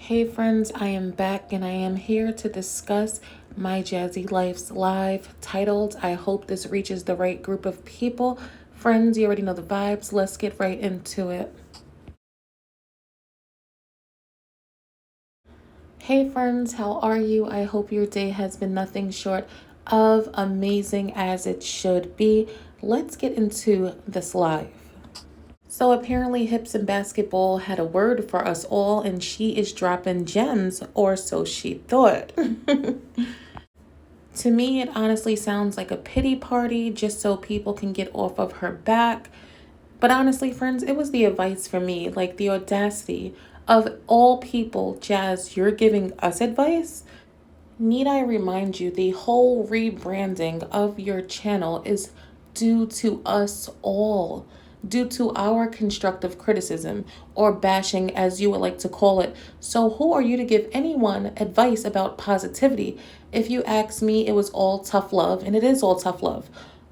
Hey friends, I am back and I am here to discuss my Jazzy Life's live titled I hope this reaches the right group of people. Friends, you already know the vibes. Let's get right into it. Hey friends, how are you? I hope your day has been nothing short of amazing as it should be. Let's get into this live. So apparently Hips and Basketball had a word for us all and she is dropping gems, or so she thought. To me, it honestly sounds like a pity party just so people can get off of her back. But honestly, friends, it was the advice for me, like the audacity of all people. Jazz, you're giving us advice? Need I remind you, the whole rebranding of your channel is due to us all, due to our constructive criticism or bashing, as you would like to call it. So, who are you to give anyone advice about positivity? If you ask me, it was all tough love, and it is all tough love.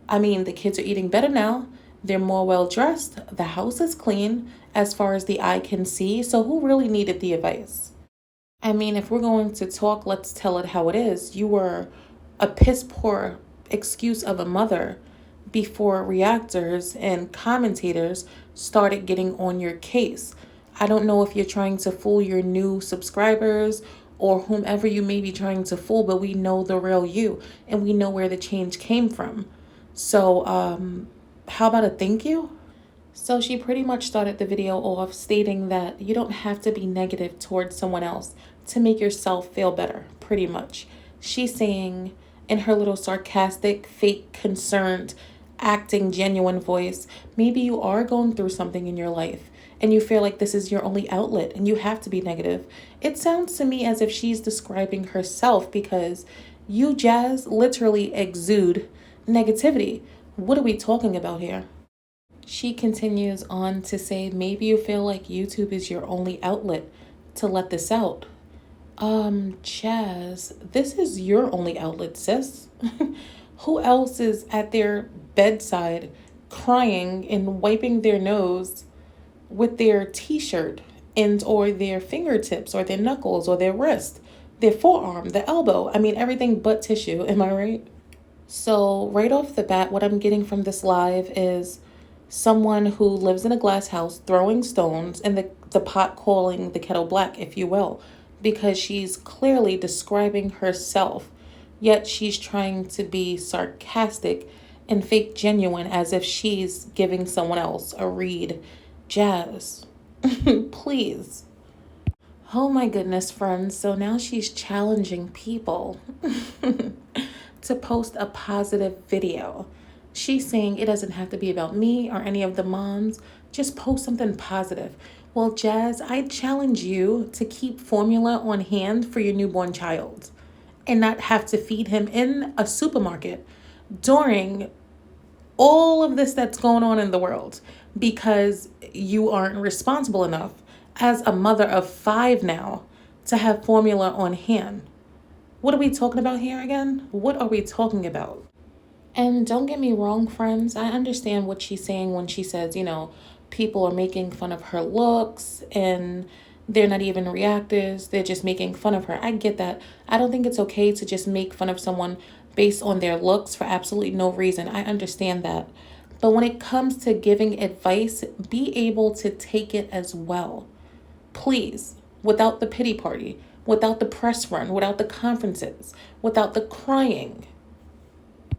I mean, the kids are eating better now, they're more well dressed, the house is clean as far as the eye can see. So, who really needed the advice? I mean, if we're going to talk, let's tell it how it is. You were a piss poor excuse of a mother before reactors and commentators started getting on your case. I don't know if you're trying to fool your new subscribers or whomever you may be trying to fool, but we know the real you and we know where the change came from. So, how about a thank you? So she pretty much started the video off stating that you don't have to be negative towards someone else to make yourself feel better, pretty much. She's saying in her little sarcastic, fake, concerned, acting, genuine voice, maybe you are going through something in your life and you feel like this is your only outlet and you have to be negative. It sounds to me as if she's describing herself because you, Jazz, literally exude negativity. What are we talking about here? She continues on to say, maybe you feel like YouTube is your only outlet to let this out. Chaz, this is your only outlet, sis. Who else is at their bedside crying and wiping their nose with their t-shirt and or their fingertips or their knuckles or their wrist, their forearm, the elbow? I mean, everything but tissue, am I right? So right off the bat, what I'm getting from this live is someone who lives in a glass house throwing stones and the pot calling the kettle black, if you will, because she's clearly describing herself, yet she's trying to be sarcastic and fake genuine as if she's giving someone else a read. Jazz, please. Oh my goodness, friends. So now she's challenging people to post a positive video. She's saying it doesn't have to be about me or any of the moms. Just post something positive. Well, Jazz, I challenge you to keep formula on hand for your newborn child and not have to feed him in a supermarket during all of this that's going on in the world because you aren't responsible enough as a mother of 5 now to have formula on hand. What are we talking about here again? What are we talking about? And don't get me wrong, friends, I understand what she's saying when she says, people are making fun of her looks and they're not even reactors. They're just making fun of her. I get that. I don't think it's okay to just make fun of someone based on their looks for absolutely no reason. I understand that. But when it comes to giving advice, be able to take it as well. Please, without the pity party, without the press run, without the conferences, without the crying.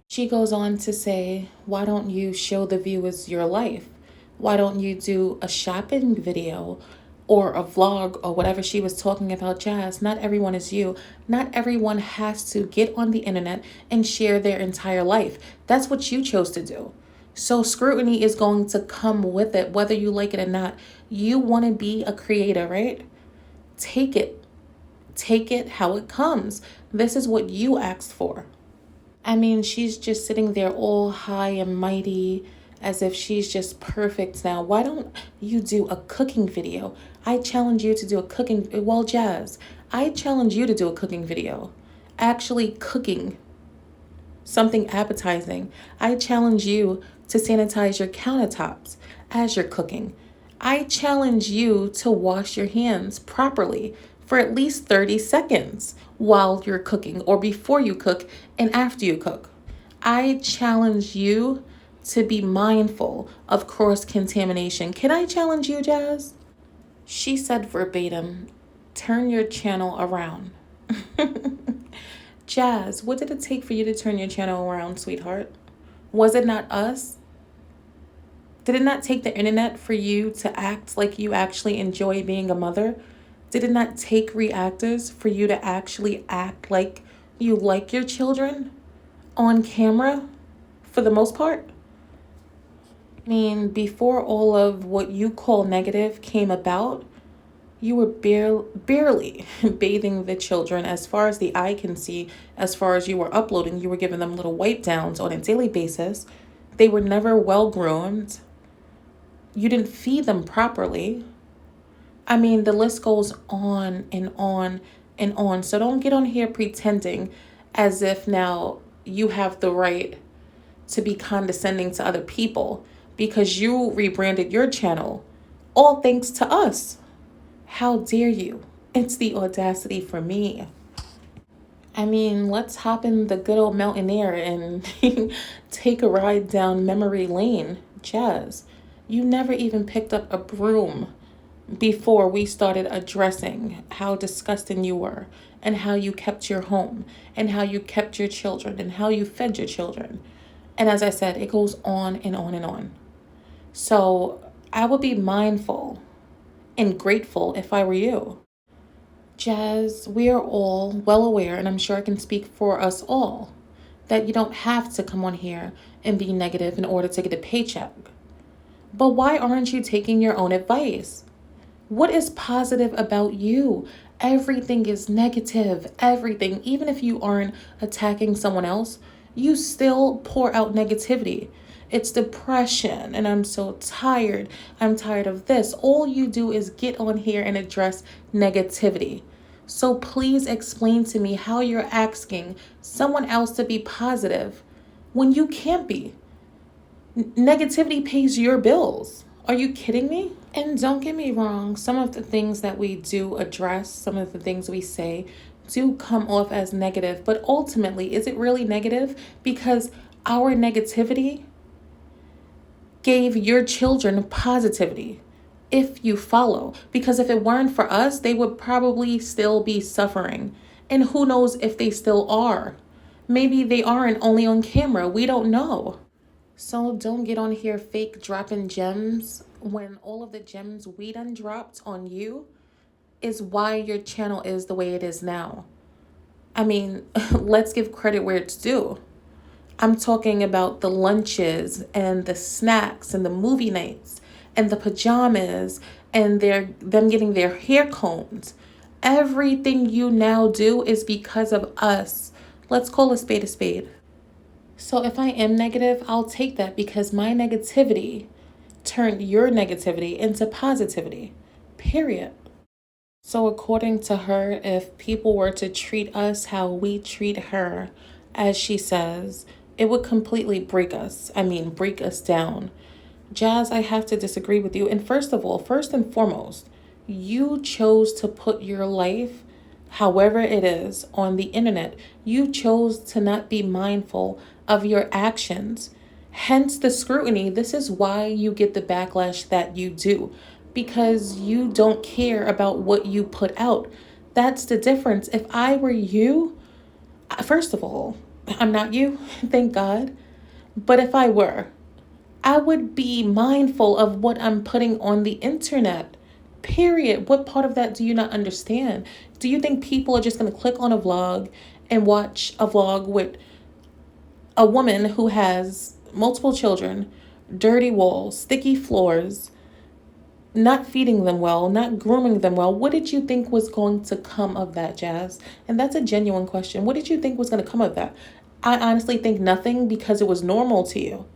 She goes on to say, why don't you show the viewers your life? Why don't you do a shopping video or a vlog or whatever she was talking about, Jazz? Not everyone is you. Not everyone has to get on the internet and share their entire life. That's what you chose to do. So scrutiny is going to come with it, whether you like it or not. You want to be a creator, right? Take it. Take it how it comes. This is what you asked for. I mean, she's just sitting there all high and mighty as if she's just perfect now. Why don't you do a cooking video? I challenge you to do a cooking, well, Jazz, I challenge you to do a cooking video. Actually cooking something appetizing. I challenge you to sanitize your countertops as you're cooking. I challenge you to wash your hands properly for at least 30 seconds while you're cooking or before you cook and after you cook. I challenge you to be mindful of cross contamination. Can I challenge you, Jazz? She said verbatim, turn your channel around. Jazz, what did it take for you to turn your channel around, sweetheart? Was it not us? Did it not take the internet for you to act like you actually enjoy being a mother? Did it not take reactors for you to actually act like you like your children on camera for the most part? I mean, before all of what you call negative came about, you were barely bathing the children as far as the eye can see. As far as you were uploading, you were giving them little wipe downs on a daily basis. They were never well groomed. You didn't feed them properly. I mean, the list goes on and on and on. So don't get on here pretending as if now you have the right to be condescending to other people because you rebranded your channel, all thanks to us. How dare you? It's the audacity for me. I mean, let's hop in the good old mountain air and take a ride down memory lane. Jazz, you never even picked up a broom before we started addressing how disgusting you were and how you kept your home and how you kept your children and how you fed your children. And as I said, it goes on and on and on. So I would be mindful and grateful if I were you. Jazz, we are all well aware, and I'm sure I can speak for us all, that you don't have to come on here and be negative in order to get a paycheck. But why aren't you taking your own advice? What is positive about you? Everything is negative. Everything. Even if you aren't attacking someone else, you still pour out negativity. It's depression, and I'm so tired. I'm tired of this. All you do is get on here and address negativity. So please explain to me how you're asking someone else to be positive when you can't be. Negativity pays your bills. Are you kidding me? And don't get me wrong, some of the things that we do address, some of the things we say do come off as negative, but ultimately, is it really negative? Because our negativity gave your children positivity, if you follow. Because if it weren't for us, they would probably still be suffering. And who knows if they still are. Maybe they aren't, only on camera. We don't know. So don't get on here fake dropping gems when all of the gems we done dropped on you is why your channel is the way it is now. I mean, let's give credit where it's due. I'm talking about the lunches and the snacks and the movie nights and the pajamas and them getting their hair combed. Everything you now do is because of us. Let's call a spade a spade. So if I am negative, I'll take that because my negativity turned your negativity into positivity. Period. So according to her, if people were to treat us how we treat her, as she says, it would completely break us. I mean, break us down. Jazz, I have to disagree with you. And first of all, first and foremost, you chose to put your life, however it is, on the internet. You chose to not be mindful of your actions. Hence the scrutiny. This is why you get the backlash that you do, because you don't care about what you put out. That's the difference. If I were you, first of all, I'm not you, thank God. But if I were, I would be mindful of what I'm putting on the internet. Period. What part of that do you not understand? Do you think people are just going to click on a vlog and watch a vlog with a woman who has multiple children, dirty walls, sticky floors, not feeding them well, not grooming them well? What did you think was going to come of that, Jazz? And that's a genuine question. What did you think was going to come of that? I honestly think nothing, because it was normal to you.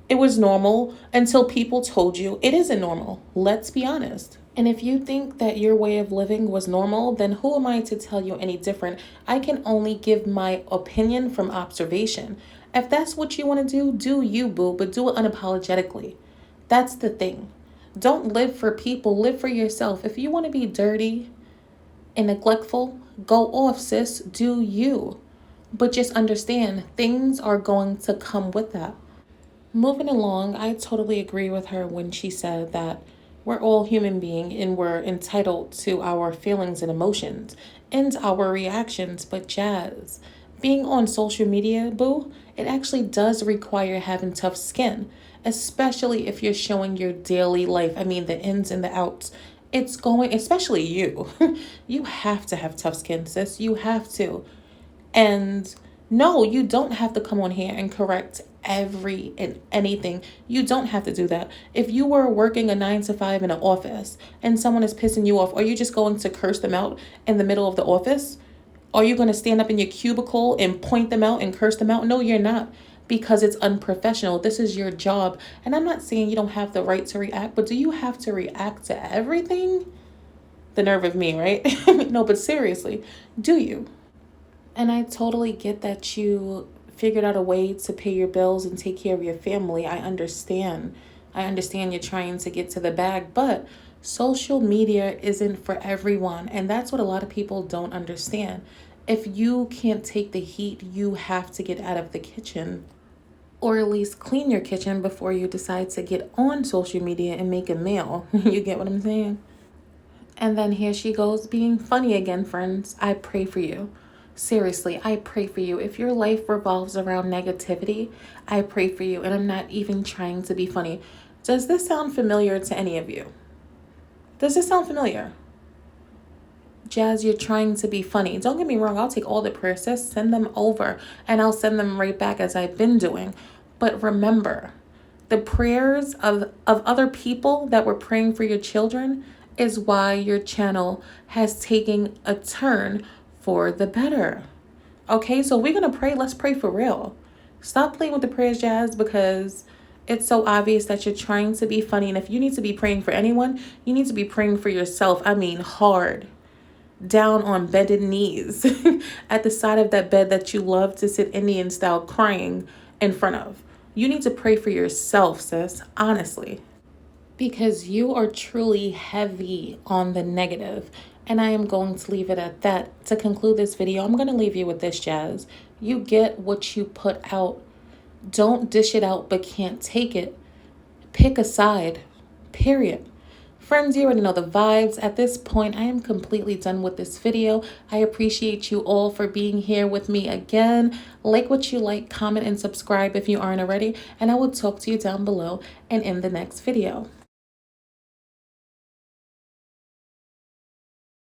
It was normal until people told you it isn't normal. Let's be honest. And if you think that your way of living was normal, then who am I to tell you any different? I can only give my opinion from observation. If that's what you want to do you, boo, but do it unapologetically. That's the thing. Don't live for people, live for yourself. If you want to be dirty and neglectful, go off, sis. Do you. But just understand, things are going to come with that. Moving along, I totally agree with her when she said that we're all human beings and we're entitled to our feelings and emotions and our reactions. But Jazz, being on social media, boo, it actually does require having tough skin, especially if you're showing your daily life. I mean, the ins and the outs. It's going, especially you. You have to have tough skin, sis. You have to. And no, you don't have to come on here and correct every and anything. You don't have to do that. If you were working a 9 to 5 in an office and someone is pissing you off, are you just going to curse them out in the middle of the office? Are you going to stand up in your cubicle and point them out and curse them out? No, you're not, because it's unprofessional. This is your job. And I'm not saying you don't have the right to react, but do you have to react to everything? The nerve of me, right? No, but seriously, do you? And I totally get that you figured out a way to pay your bills and take care of your family. I understand. I understand you're trying to get to the bag, but social media isn't for everyone. And that's what a lot of people don't understand. If you can't take the heat, you have to get out of the kitchen, or at least clean your kitchen before you decide to get on social media and make a meal. You get what I'm saying? And then here she goes being funny again, friends. I pray for you. Seriously, I pray for you. If your life revolves around negativity, I pray for you. And I'm not even trying to be funny. Does this sound familiar to any of you? Does this sound familiar? Jazz, you're trying to be funny. Don't get me wrong. I'll take all the prayers, sis. Send them over. And I'll send them right back as I've been doing. But remember, the prayers of other people that were praying for your children is why your channel has taken a turn for the better. Okay, so we're going to pray. Let's pray for real. Stop playing with the prayers, Jazz, because it's so obvious that you're trying to be funny. And if you need to be praying for anyone, you need to be praying for yourself. I mean, hard. Down on bended knees at the side of that bed that you love to sit Indian style crying in front of. You need to pray for yourself, sis, honestly, because you are truly heavy on the negative. And I am going to leave it at that. To conclude this video, I'm going to leave you with this, Jazz. You get what you put out. Don't dish it out but can't take it. Pick a side, period. Friends, you already know the vibes. At this point, I am completely done with this video. I appreciate you all for being here with me again. Like what you like, comment, and subscribe if you aren't already. And I will talk to you down below and in the next video.